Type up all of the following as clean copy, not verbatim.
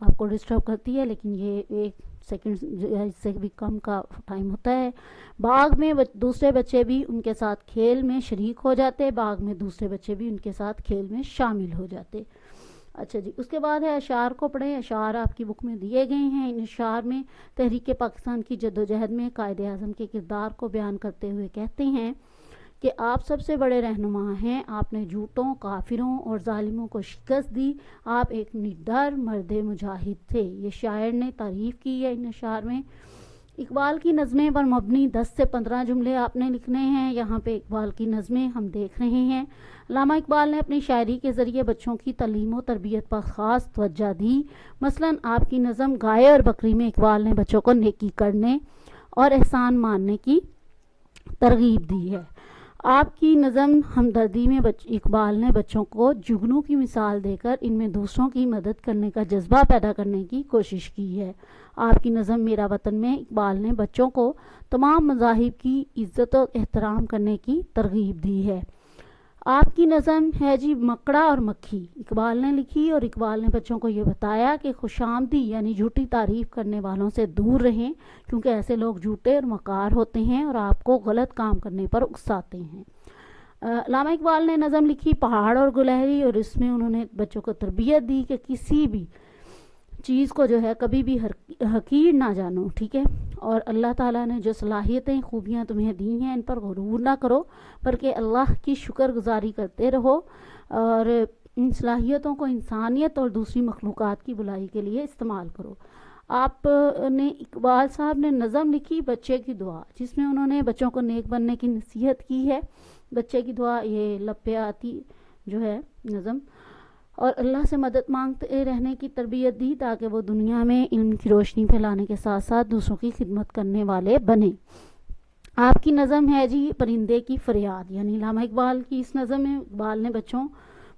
آپ کو ڈسٹرب کرتی ہے، لیکن یہ 1 سیکنڈ اس سے بھی کم کا ٹائم ہوتا ہے۔ باغ میں دوسرے بچے بھی ان کے ساتھ کھیل میں شریک ہو جاتے، باغ میں دوسرے بچے بھی ان کے ساتھ کھیل میں شامل ہو جاتے۔ اچھا جی، اس کے بعد ہے اشعار کو پڑھیں۔ اشعار آپ کی بک میں دیے گئے ہیں۔ ان اشعار میں تحریک پاکستان کی جدوجہد میں قائد اعظم کے کردار کو بیان کرتے ہوئے کہتے ہیں کہ آپ سب سے بڑے رہنما ہیں، آپ نے جھوٹوں، کافروں اور ظالموں کو شکست دی، آپ ایک نڈر مرد مجاہد تھے۔ یہ شاعر نے تعریف کی ہے ان اشعار میں۔ اقبال کی نظمیں پر مبنی 10 سے 15 جملے آپ نے لکھنے ہیں۔ یہاں پہ اقبال کی نظمیں ہم دیکھ رہے ہیں۔ علامہ اقبال نے اپنی شاعری کے ذریعے بچوں کی تعلیم و تربیت پر خاص توجہ دی۔ مثلاً آپ کی نظم گائے اور بکری میں اقبال نے بچوں کو نیکی کرنے اور احسان ماننے کی ترغیب دی ہے۔ آپ کی نظم ہمدردی میں اقبال نے بچوں کو جگنو کی مثال دے کر ان میں دوسروں کی مدد کرنے کا جذبہ پیدا کرنے کی کوشش کی ہے۔ آپ کی نظم میرا وطن میں اقبال نے بچوں کو تمام مذاہب کی عزت و احترام کرنے کی ترغیب دی ہے۔ آپ کی نظم ہے جی مکڑا اور مکھی، اقبال نے لکھی اور اقبال نے بچوں کو یہ بتایا کہ خوش آمدی یعنی جھوٹی تعریف کرنے والوں سے دور رہیں، کیونکہ ایسے لوگ جھوٹے اور مکار ہوتے ہیں اور آپ کو غلط کام کرنے پر اکساتے ہیں۔ علامہ اقبال نے نظم لکھی پہاڑ اور گلہری، اور اس میں انہوں نے بچوں کو تربیت دی کہ کسی بھی چیز کو جو ہے کبھی بھی حقیر نہ جانو، ٹھیک ہے، اور اللہ تعالیٰ نے جو صلاحیتیں خوبیاں تمہیں دی ہیں ان پر غرور نہ کرو، بلکہ اللہ کی شکر گزاری کرتے رہو اور ان صلاحیتوں کو انسانیت اور دوسری مخلوقات کی بھلائی کے لیے استعمال کرو۔ آپ نے اقبال صاحب نے نظم لکھی بچے کی دعا، جس میں انہوں نے بچوں کو نیک بننے کی نصیحت کی ہے۔ بچے کی دعا یہ لب پہ آتی جو ہے نظم، اور اللہ سے مدد مانگتے رہنے کی تربیت دی تاکہ وہ دنیا میں علم کی روشنی پھیلانے کے ساتھ ساتھ دوسروں کی خدمت کرنے والے بنے۔ آپ کی نظم ہے جی پرندے کی فریاد، یعنی علامہ اقبال کی اس نظم میں اقبال نے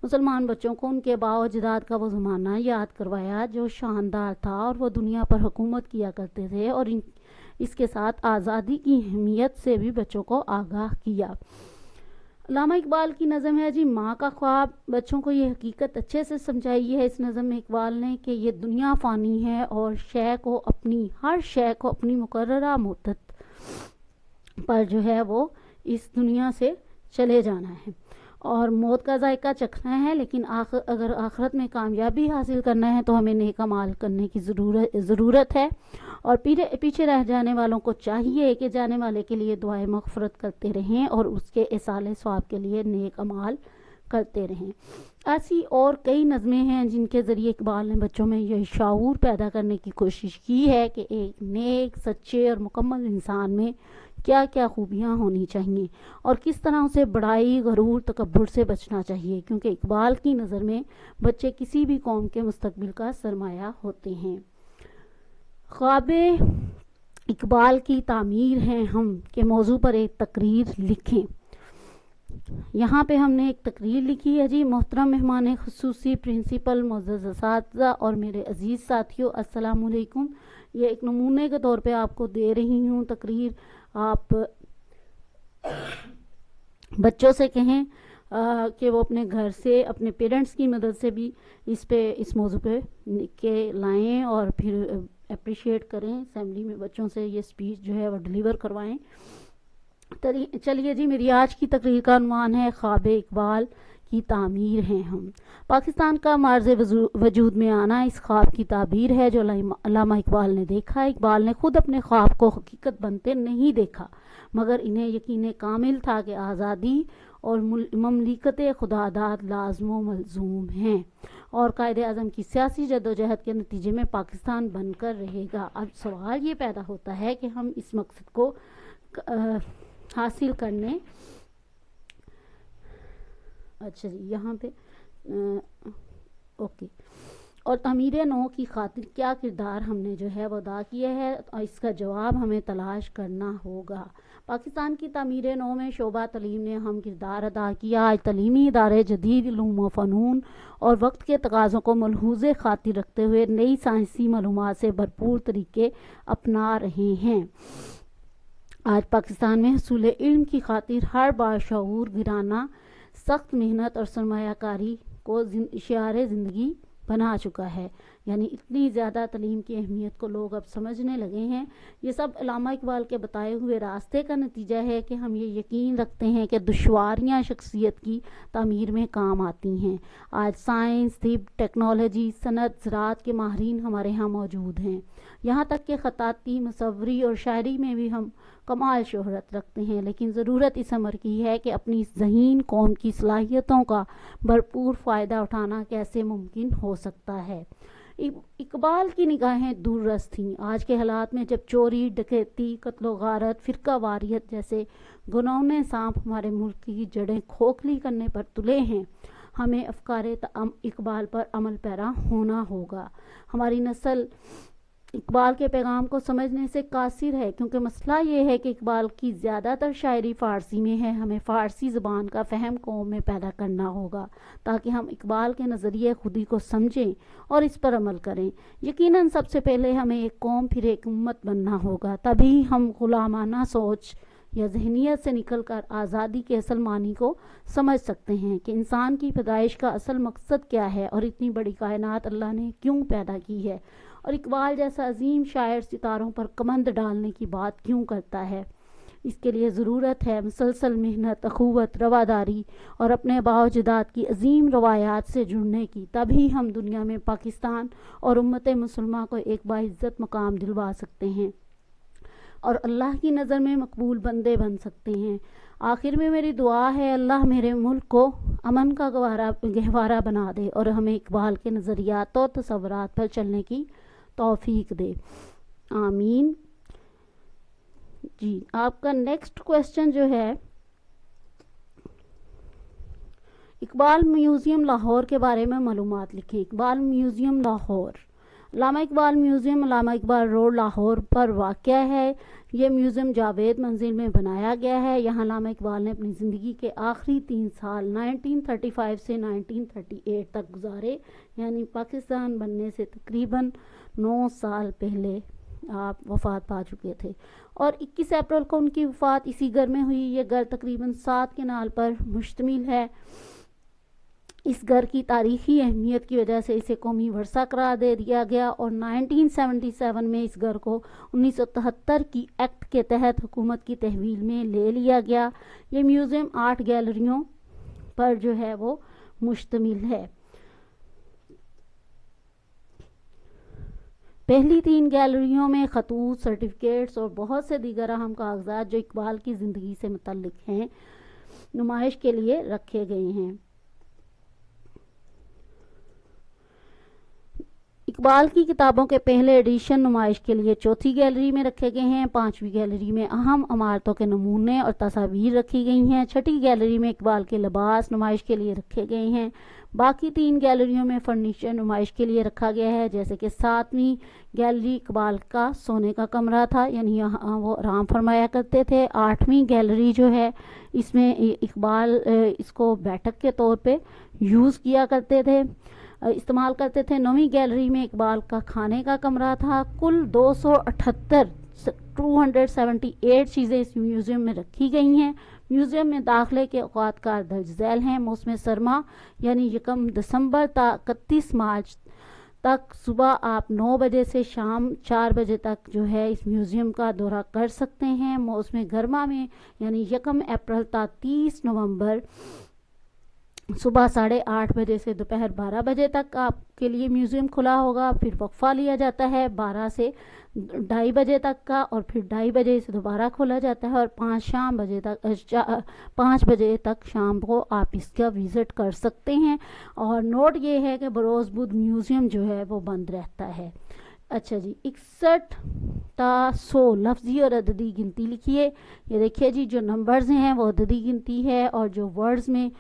مسلمان بچوں کو ان کے آباء و اجداد کا وہ زمانہ یاد کروایا جو شاندار تھا اور وہ دنیا پر حکومت کیا کرتے تھے، اور اس کے ساتھ آزادی کی اہمیت سے بھی بچوں کو آگاہ کیا۔ علامہ اقبال کی نظم ہے جی ماں کا خواب، بچوں کو یہ حقیقت اچھے سے سمجھائی ہے اس نظم میں اقبال نے کہ یہ دنیا فانی ہے اور ہر شے کو اپنی مقررہ مدت پر جو ہے وہ اس دنیا سے چلے جانا ہے اور موت کا ذائقہ چکھنا ہے، لیکن اگر آخرت میں کامیابی حاصل کرنا ہے تو ہمیں نیک اعمال کرنے کی ضرورت ہے، اور پیچھے رہ جانے والوں کو چاہیے کہ جانے والے کے لیے دعائیں مغفرت کرتے رہیں اور اس کے ایصال ثواب کے لیے نیک اعمال کرتے رہیں۔ ایسی اور کئی نظمیں ہیں جن کے ذریعے اقبال نے بچوں میں یہ شعور پیدا کرنے کی کوشش کی ہے کہ ایک نیک، سچے اور مکمل انسان میں کیا کیا خوبیاں ہونی چاہیے اور کس طرح اسے بڑائی، غرور، تکبر سے بچنا چاہیے، کیونکہ اقبال کی نظر میں بچے کسی بھی قوم کے مستقبل کا سرمایہ ہوتے ہیں۔ خواب اقبال کی تعمیر ہیں ہم کے موضوع پر ایک تقریر لکھیں۔ یہاں پہ ہم نے ایک تقریر لکھی ہے جی۔ محترم مہمان خصوصی، پرنسپل، معزز اساتذہ اور میرے عزیز ساتھیوں، السلام علیکم۔ یہ ایک نمونے کے طور پہ آپ کو دے رہی ہوں تقریر۔ آپ بچوں سے کہیں کہ وہ اپنے گھر سے اپنے پیرنٹس کی مدد سے بھی اس موضوع پہ لکھ کے لائیں اور پھر اپریشیٹ کریں، اسمبلی میں بچوں سے یہ اسپیچ جو ہے وہ ڈیلیور کروائیں۔ چلیے جی، میری آج کی تقریر کا عنوان ہے خواب اقبال کی تعمیر ہیں ہم۔ پاکستان کا معرض وجود میں آنا اس خواب کی تعبیر ہے جو علامہ اقبال نے دیکھا۔ اقبال نے خود اپنے خواب کو حقیقت بنتے نہیں دیکھا، مگر انہیں یقین کامل تھا کہ آزادی اور مملکت خداداد لازم و ملزوم ہیں اور قائد اعظم کی سیاسی جدوجہد کے نتیجے میں پاکستان بن کر رہے گا۔ اب سوال یہ پیدا ہوتا ہے کہ ہم اس مقصد کو حاصل کرنے اچھا جی یہاں پہ اوکے اور تعمیر نو کی خاطر کیا کردار ہم نے جو ہے وہ ادا کیا ہے، اور اس کا جواب ہمیں تلاش کرنا ہوگا۔ پاکستان کی تعمیر نو میں شعبہ تعلیم نے اہم کردار ادا کیا۔ آج تعلیمی ادارے جدید علوم و فنون اور وقت کے تقاضوں کو ملحوظ خاطر رکھتے ہوئے نئی سائنسی معلومات سے بھرپور طریقے اپنا رہے ہیں۔ آج پاکستان میں حصول علم کی خاطر ہر باشعور گھرانہ سخت محنت اور سرمایہ کاری کو شعار زندگی بنا چکا ہے، یعنی اتنی زیادہ تعلیم کی اہمیت کو لوگ اب سمجھنے لگے ہیں۔ یہ سب علامہ اقبال کے بتائے ہوئے راستے کا نتیجہ ہے کہ ہم یہ یقین رکھتے ہیں کہ دشواریاں شخصیت کی تعمیر میں کام آتی ہیں۔ آج سائنس، طب، ٹیکنالوجی، صنعت، زراعت کے ماہرین ہمارے ہاں موجود ہیں، یہاں تک کہ خطاطی، مصوری اور شاعری میں بھی ہم کمال شہرت رکھتے ہیں، لیکن ضرورت اس امر کی ہے کہ اپنی اس ذہین قوم کی صلاحیتوں کا بھرپور فائدہ اٹھانا کیسے ممکن ہو سکتا ہے۔ اقبال کی نگاہیں دور رس تھیں۔ آج کے حالات میں جب چوری، ڈکیتی، قتل و غارت، فرقہ واریت جیسے گناؤنے سانپ ہمارے ملک کی جڑیں کھوکھلی کرنے پر تلے ہیں، ہمیں افکار اقبال پر عمل پیرا ہونا ہوگا۔ ہماری نسل اقبال کے پیغام کو سمجھنے سے قاصر ہے، کیونکہ مسئلہ یہ ہے کہ اقبال کی زیادہ تر شاعری فارسی میں ہے۔ ہمیں فارسی زبان کا فہم قوم میں پیدا کرنا ہوگا تاکہ ہم اقبال کے نظریے خودی کو سمجھیں اور اس پر عمل کریں۔ یقیناً سب سے پہلے ہمیں ایک قوم پھر ایک امت بننا ہوگا، تبھی ہم غلامانہ سوچ یا ذہنیت سے نکل کر آزادی کے اصل معنی کو سمجھ سکتے ہیں کہ انسان کی پیدائش کا اصل مقصد کیا ہے اور اتنی بڑی کائنات اللہ نے کیوں پیدا کی ہے، اور اقبال جیسا عظیم شاعر ستاروں پر کمند ڈالنے کی بات کیوں کرتا ہے۔ اس کے لیے ضرورت ہے مسلسل محنت، اخوت، رواداری اور اپنے آباء و اجداد کی عظیم روایات سے جڑنے کی، تبھی ہم دنیا میں پاکستان اور امت مسلمہ کو ایک باعزت مقام دلوا سکتے ہیں اور اللہ کی نظر میں مقبول بندے بن سکتے ہیں۔ آخر میں میری دعا ہے اللہ میرے ملک کو امن کا گہوارہ بنا دے اور ہمیں اقبال کے نظریات اور تصورات پر چلنے کی توفیق دے، آمین۔ جی، آپ کا نیکسٹ کویسچن جو ہے، اقبال میوزیم لاہور کے بارے میں معلومات لکھیں۔ اقبال میوزیم لاہور، علامہ اقبال میوزیم علامہ اقبال روڈ لاہور پر واقع ہے۔ یہ میوزیم جاوید منزل میں بنایا گیا ہے۔ یہاں علامہ اقبال نے اپنی زندگی کے آخری 3 سال 1935 سے 1938 تک گزارے، یعنی پاکستان بننے سے تقریباً 9 سال پہلے آپ وفات پا چکے تھے، اور 21 اپریل کو ان کی وفات اسی گھر میں ہوئی۔ یہ گھر تقریباً 7 کنال پر مشتمل ہے۔ اس گھر کی تاریخی اہمیت کی وجہ سے اسے قومی ورثہ قرار دے دیا گیا، اور 1977 میں اس گھر کو 1973 کی ایکٹ کے تحت حکومت کی تحویل میں لے لیا گیا۔ یہ میوزیم 8 گیلریوں پر جو ہے وہ مشتمل ہے۔ پہلی 3 گیلریوں میں خطوط، سرٹیفکیٹس اور بہت سے دیگر اہم کاغذات جو اقبال کی زندگی سے متعلق ہیں نمائش کے لیے رکھے گئے ہیں۔ اقبال کی کتابوں کے پہلے ایڈیشن نمائش کے لیے 4تھی گیلری میں رکھے گئے ہیں۔ 5ویں گیلری میں اہم عمارتوں کے نمونے اور تصاویر رکھی گئی ہیں۔ 6ٹھی گیلری میں اقبال کے لباس نمائش کے لیے رکھے گئے ہیں۔ باقی 3 گیلریوں میں فرنیچر نمائش کے لیے رکھا گیا ہے، جیسے کہ 7ویں گیلری اقبال کا سونے کا کمرہ تھا، یعنی یہاں وہ آرام فرمایا کرتے تھے۔ 8ویں گیلری جو ہے اس میں اقبال اس کو بیٹھک کے طور پہ یوز کیا کرتے تھے، استعمال کرتے تھے۔ 9ویں گیلری میں اقبال کا کھانے کا کمرہ تھا۔ کل 278 چیزیں اس میوزیم میں رکھی گئی ہیں۔ میوزیم میں داخلے کے اوقات کا درج ذیل ہیں۔ موسم سرما یعنی 1 دسمبر تا 31 مارچ تک صبح آپ 9 بجے سے شام 4 بجے تک جو ہے اس میوزیم کا دورہ کر سکتے ہیں۔ موسم گرما میں یعنی 1 اپریل تا 30 نومبر صبح 8:30 بجے سے دوپہر 12 بجے تک آپ کے لیے میوزیم کھلا ہوگا۔ پھر وقفہ لیا جاتا ہے 12 سے 2:30 بجے تک کا، اور پھر 2:30 بجے سے دوبارہ کھولا جاتا ہے، اور 5 بجے تک شام کو آپ اس کا وزٹ کر سکتے ہیں۔ اور نوٹ یہ ہے کہ بروز بدھ میوزیم جو ہے وہ بند رہتا ہے۔ اچھا جی، 61 تا 100 لفظی اور عددی گنتی لکھیے۔ یہ دیکھیے جی، جو نمبرز ہیں وہ عددی گنتی ہے، اور جو ورڈز میں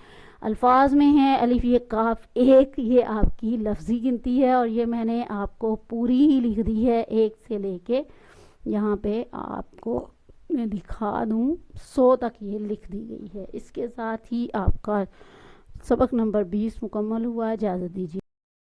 الفاظ میں ہیں الف یہ کاف 1، یہ آپ کی لفظی گنتی ہے، اور یہ میں نے آپ کو پوری ہی لکھ دی ہے 1 سے لے کے یہاں پہ آپ کو میں دکھا دوں 100 تک یہ لکھ دی گئی ہے۔ اس کے ساتھ ہی آپ کا سبق نمبر 20 مکمل ہوا۔ اجازت دیجیے۔